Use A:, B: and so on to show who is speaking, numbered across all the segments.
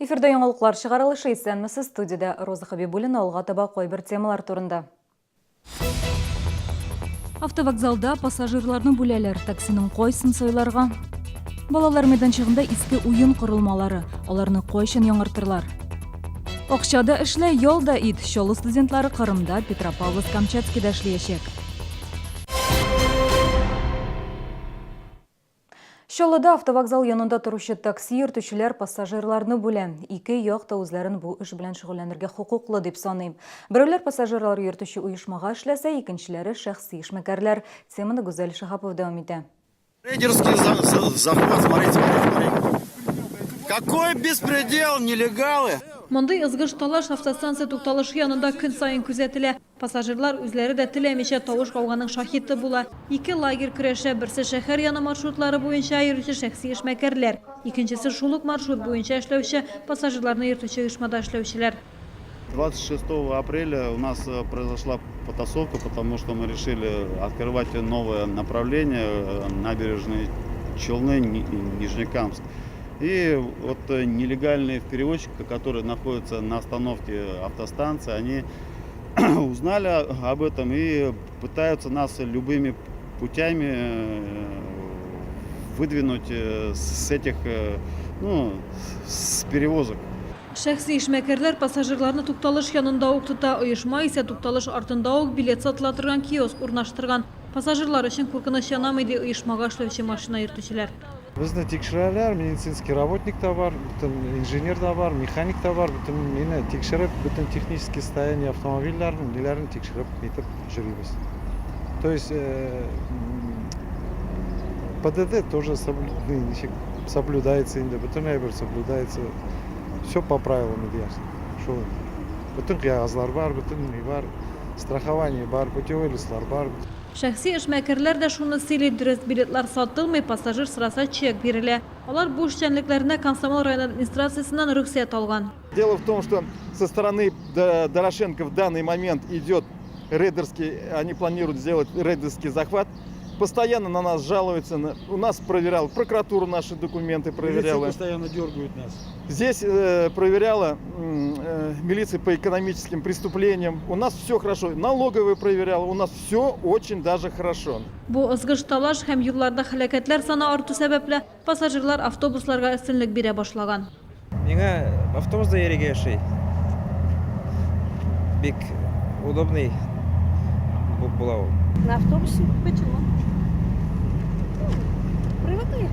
A: Эфирде яңалыклар чыгарылышы исәнмесез, студияда Роза Хабибуллина алга таба кайбер темалар турында. Автовокзалда пассажирларны бүләләр, таксинең кайсын сойларга. Балалар мәйданчыгында иске уен корылмалары, аларны кайчан яңартырлар. Акчада эшлә, ялда ит, Чаллы студентлары Кырымда, Петропавловск, Камчатскида эшләячәк. Чаллыда автовокзал янында торучы такси йөртүчеләр пассажирларны бүлә. Ике як та үзләрен бу эш белән шөгыльләнергә хокуклы дип саный. Берәүләр пассажирлар йөртүче оешмага эшләсә, икенчеләре шәхси эшмәкәрләр. Теманы Гүзәл Шахапов дәвам итә.
B: Рейдерский захват, смотрите. Какой беспредел, нелегалы!
C: Мондый ызгыш талаш автостанция тукталышы янында көн сайын күзәтелә. Пассажирлар үзләре дә теләмичә тавыш кауганың шаһиты була. Ике лагерь көрәшә, берсе шәһәр яны маршрутлары буенча йөрүче шәхси эшмәкәрләр, икенчесе шул ук маршрут буенча эшләүче пассажирларны йөртүче оешмада эшләүчеләр.
D: 26 апреля у нас произошла потасовка, потому что мы решили открывать новое направление набережной Челны, Нижнекамск. И вот нелегальные перевозчики, которые находятся на остановке автостанции, они узнали об этом и пытаются нас любыми путями выдвинуть с этих, с перевозок.
C: Шәхси эшмәкәрләр пассажирларны тукталыш янында ук тота, оешма исә тукталыш артында ук билет сатыла торган киоск урнаштырган. Пассажирлар өчен куркыныч янамый ди оешмага эшләүче машина йөртүчеләр.
E: Bizde tekşirerler, медицинский работник da var, bütün inженер da var, mekanik da var, bütün yine tekşirip, bütün технические состояния автомобильlerin, nelerini tekşirip, gitip жүрüyoruz. То есть ПДД тоже соблюдается, bütün her соблюдается, все по правилам идет. Bütün kıyaslar var, bütün var, страхование var, путевой листлар бар.
C: Шәхси эшмәкәрләр дә шуны сөйли, дөрес билетлар сатылмый, пассажир сораса чек бирелә. Алар бу эшчәнлекләренә Комсомол район администрациясеннән рөхсәт алган.
F: Дело в том, что со стороны Дорошенко в данный момент идет рейдерский, они планируют сделать рейдерский захват. Постоянно на нас жалуются, у нас проверял, прокуратура наши документы проверяла.
E: Милиция постоянно дергают нас.
F: Здесь проверяла милиция по экономическим преступлениям. У нас все хорошо. Налоговая проверяла. У нас все очень даже хорошо.
C: Бу ызгыш талаш һәм юлларда һәлакәтләр саны арту сәбәпле пассажирлар автобусларга өстенлек бирә башлаган.
G: Миңа автобуста йөрергә яши. Бик удобный була ул.
H: На автобусе? Почему? Привыкли?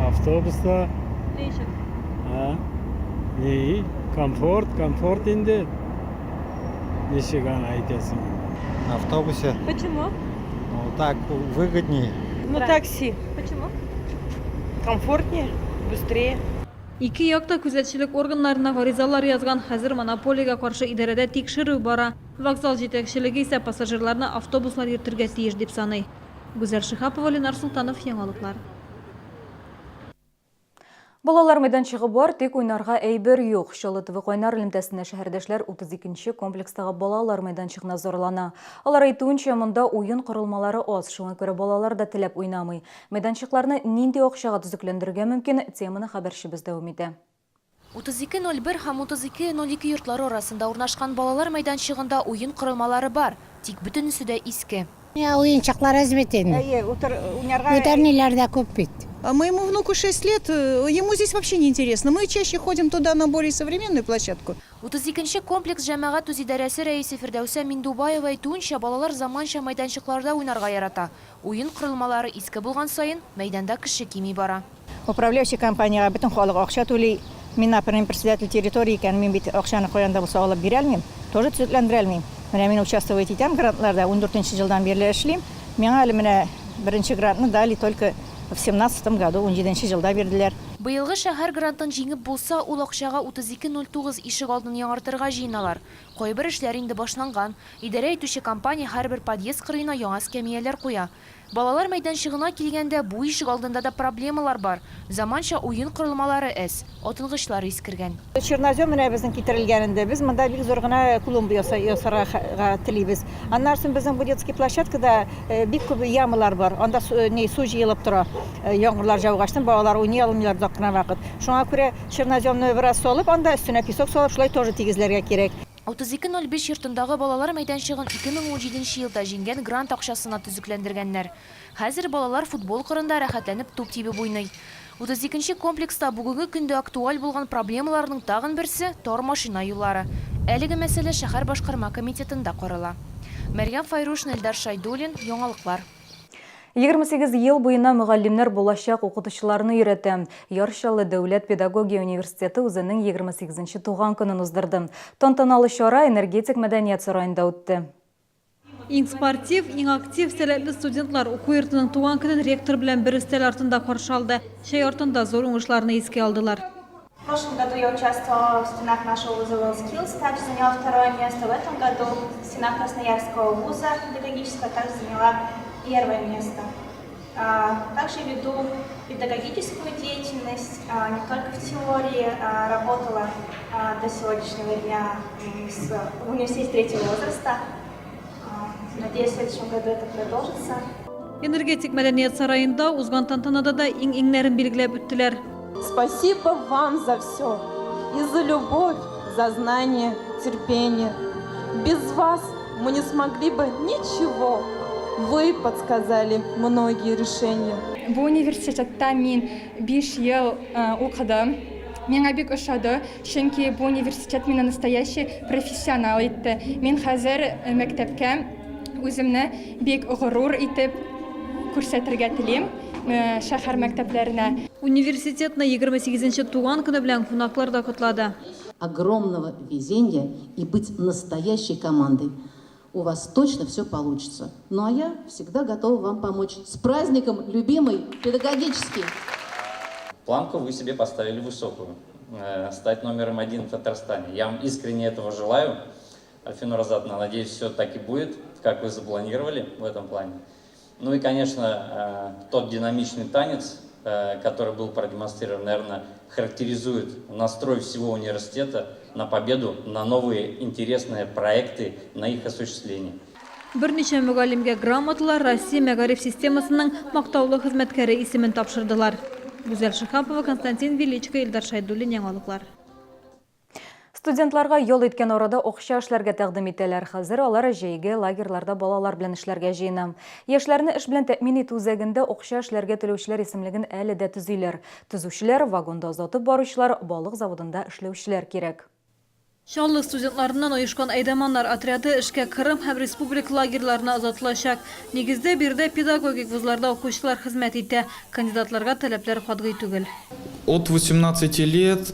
I: Автобуста
C: Ничек?
I: iyi, комфорт инде. Ничек аны айтасың?
E: На автобусе.
C: Почему?
E: Так выгоднее.
H: На такси.
C: Почему?
H: Комфортнее, быстрее.
C: Ике якта күзәтчелек органнарына гаризалар язган, хәзер монополиягә каршы идарәдә тикшерү бара. Вокзал җитәкчелеге исә пассажирларны автобуслар йөртергә тиеш дип саный. Гүзәл Шихапова, Ленар Султанов, яңалыклар.
A: Балалар мәйданчыгы бар, тик уйнарга әйбер юк. Чаллы ТВ Кайнар элемтәсенә шәһәрдәшләр 32-нче комплекстагы балалар мәйданчыгына зарлана. Алар әйтүенчә, монда уен корылмалары аз, шуңа күрә балалар да теләп уйнамый. Мәйданчыкларны нинди акчага төзекләндерергә мөмкин, теманы хәбәрчебез дәвам итә.
J: 3201 һәм 3202 йортлары арасында урнашкан балалар мәйданчыгында уен корылмалары бар, тик бөтенесе дә иске.
K: Ойынчаклар әзбетен. Өтәрнеләр дә күп бит.
H: Моему внуку 6 лет, ему здесь вообще не интересно. Мы чаще ходим туда на более современную площадку.
J: 32-нче комплекс җәмәгать үзидарәсе рәисе Фирдәүсә Миндубаева әйтүенчә, балалар заманча мәйданчыкларда уйнарга ярата. Уен корылмалары иске булган саен, мәйданда кеше кими бара.
H: Управляющая компания бөтен халык акча түли. Мин, например, председатель территории икән, мин бит акчаны куянда булса алып бирә алмыйм, тоже төзекләндерә алмыйм. Менә мин участвовать итәм грантларда, 14-нче елдан бирле эшлим. Миңа әле менә беренче грантны дали только в 17 году, 17-нче елда бирделәр.
J: Быелгы шәһәр грантын җиңеп булса, ул акчага 3209 ишек алдын яңартырга җыеналар. Кайбер эшләр инде башланган. Идарә итүче компания һәрбер подъезд кырыена яңа эскәмияләр куя. Балалар мәйданчығына килгәндә бу ишек алдында да проблемалар бар. Заманча уен корылмалары әз, отынгычлар искергән.
H: Чернозем менә безнең китерелгәнендә без монда бик зур гына клумба ясарга телибез. Аннан соң безнең бу детский площадкада бик күп ямалар бар. Анда су җыелып тора. Яңгырлар жаугачтан балалар уйный алмыйлар озак кына вакыт. Шуңа күрә черноземны бераз салып, анда өстенә песок салып, шулай тоже тигезләргә кирәк.
J: 3205 йортындагы балалар мәйданчыгын 2017 елда җиңгән грант акчасына төзекләндергәннәр. Хәзер балалар футбол кырында рәхәтләнеп туп тибеп уйный. 32-нче комплекста бүгенге көндә актуаль булган проблемаларның тагын берсе тар машина юллары. Әлеге мәсьәлә шәһәр башкарма комитетында карала. Мәрьям Файрушин, Эльдар Шайдуллин, Яңалыклар.
A: 28 ел буена мөгаллимнәр булачак укытучыларны өйрәтә. Яршалы дәүләт педагогия университеты үзенең 28-нче туган көнен уздырды. Тантаналы чара энергетик мәдәният сараенда үтте.
C: Иң спортив, иң актив сәләтле студентлар уку йортының туган көнен ректор белән бер өстәл артында каршы алды. Чәй артында зур уңышларны искә алдылар.
L: В прошлом году я участвовала в стенах нашего вуза WorldSkills, также заняла второе место. В этом году в стенах Красноярского вуза педагогического также заняла первое место. Также веду педагогическую деятельность, не только в теории, работала до сегодняшнего дня в университете третьего возраста. Надеюсь, в следующем году это продолжится.
C: Энергетик мәдәният сарайында узган тантанада да иң-иңнәрен билгеләп үттеләр.
M: Спасибо вам за все. И за любовь, за знание, терпение. Без вас мы не смогли бы ничего. Вы подсказали многие решения.
N: Бу университетта мин 5 ел укыдым. Миңа бик ошады, чөнки бу университет мине настоящий профессионал итте. Мин хәзер мәктәпкә үземне бик горур итеп күрсәтергә телим шәһәр мәктәпләренә.
C: Университетны 28-нче туган көне белән кунаклар да котлады.
O: Огромного везения и быть настоящей командой. У вас точно все получится. Ну а я всегда готова вам помочь. С праздником, любимый, педагогический.
P: Планку вы себе поставили высокую. Стать номером 1 в Татарстане. Я вам искренне этого желаю. Альфина Разатовна, надеюсь, все так и будет, как вы запланировали в этом плане. Ну и, конечно, тот динамичный танец, который был продемонстрирован, наверное, характеризует настрой всего университета на победу, на новые интересные проекты, на их осуществление.
C: Берничә мөгаллимгә грамоталар Россия мәгариф системасының мактаулы хезмәткәре исемен тапшырдылар. Гүзәл Шихапова, Константин Величко, Эльдар Шайдуллин, Яңалыклар.
A: Студентларга ял иткән арада акча эшләргә тәкъдим итәләр. Хәзер алар җәйге лагерьларда балалар белән эшләргә җыена. Яшьләрне эш белән тәэмин итү үзәгендә акча эшләргә теләүчеләр исемлеген әле дә төзиләр. Төзүчеләр, вагонда озатып баручылар, балык заводында эшләүчеләр кирәк.
C: Чаллы студентларынан оешкан әйдәманнар отряды эшкә Кырым һәм республика лагерьларына озатылачак. Нигездә бирдә педагогик вузларда укучылар хезмәт итә. Кандидатларга таләпләр катгый түгел.
Q: От 18 лет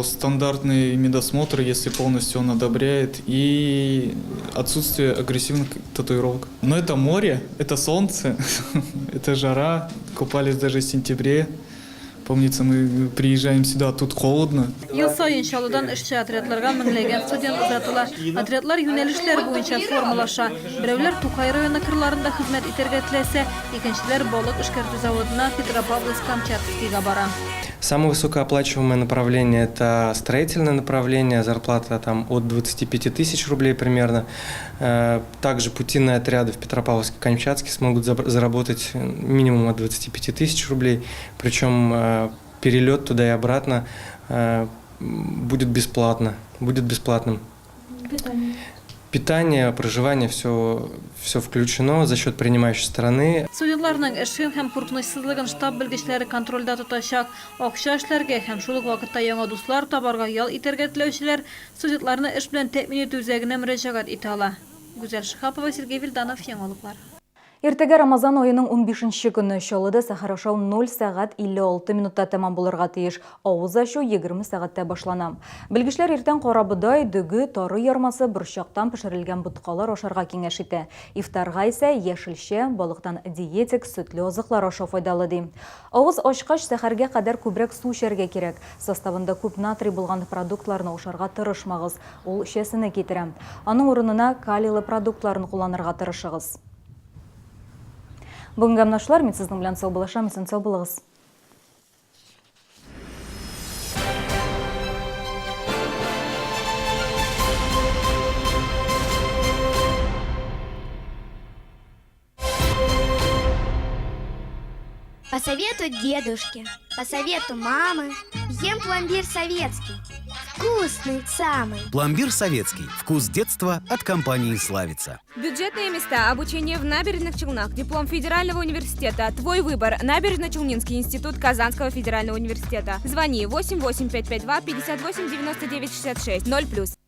Q: стандартный медосмотр, если полностью он одобряет, и отсутствие агрессивных татуировок. Но это море, это солнце, это жара, купались даже в сентябре. Помнится, мы приезжаем сюда, тут холодно.
C: Ел сайын Чаллыдан эшче отрядларга меңләгән студент озатыла. Отрядлар юнәлешләр буенча формалаша. Берәүләр Тукай районы кырларында хезмәт итәргә теләсә, икенчеләр балык эшкәртү заводына Петропавловск-Камчатский бара.
R: Самое высокооплачиваемое направление – это строительное направление, зарплата там от 25 тысяч рублей примерно. Также путинные отряды в Петропавловске-Камчатске смогут заработать минимум от 25 тысяч рублей. Причем перелет туда и обратно будет бесплатно, будет бесплатным. Питание, проживание, все включено за счет принимающей стороны.
C: Студентларның эшен һәм куркынычсызлыгын штаб белгечләре контрольдә тотачак. Акча эшләргә һәм шул ук вакытта яңа дуслар табарга ял итәргә теләүчеләр студентларны эш белән тәэмин итү үзәгенә мөрәҗәгать итә ала. Гүзәл Шихапова, Сергей Вильданов, Яңалыклар.
A: Иртәгә Рамазан айының 15-нче көне Чаллыда сәхәр ашау 0 сәгать 56 минутта тәмам булырга тиеш. Авыз ачу 20 сәгатьтә башлана. Белгечләр иртән карабыдай, дөге, тары ярмасы, борчактан пешерелгән буткалар ашарга киңәш итә. Ифтарга исә яшелчә, балыктан диетик, сөтле азыклар ашау файдалы ди. Авыз ачкач сәхәргә кадәр күбрәк су эчәргә кирәк. Составында күп натрий булган продуктларны ашарга тырышмагыз. Ул шәсене китерә. Аның урынына калийлы продуктларны кулланырга тырышыгыз. Бүгінгі амнашлар, мен сіздің білән сау болашам, мен сау болығыз.
S: По совету дедушки, по совету мамы, ем пломбир советский. Вкусный самый.
T: Пломбир советский. Вкус детства от компании «Славица».
U: Бюджетные места, обучение в Набережных Челнах, диплом Федерального университета. Твой выбор. Набережно-Челнинский институт Казанского федерального университета. Звони 88552 58 99 66 0+.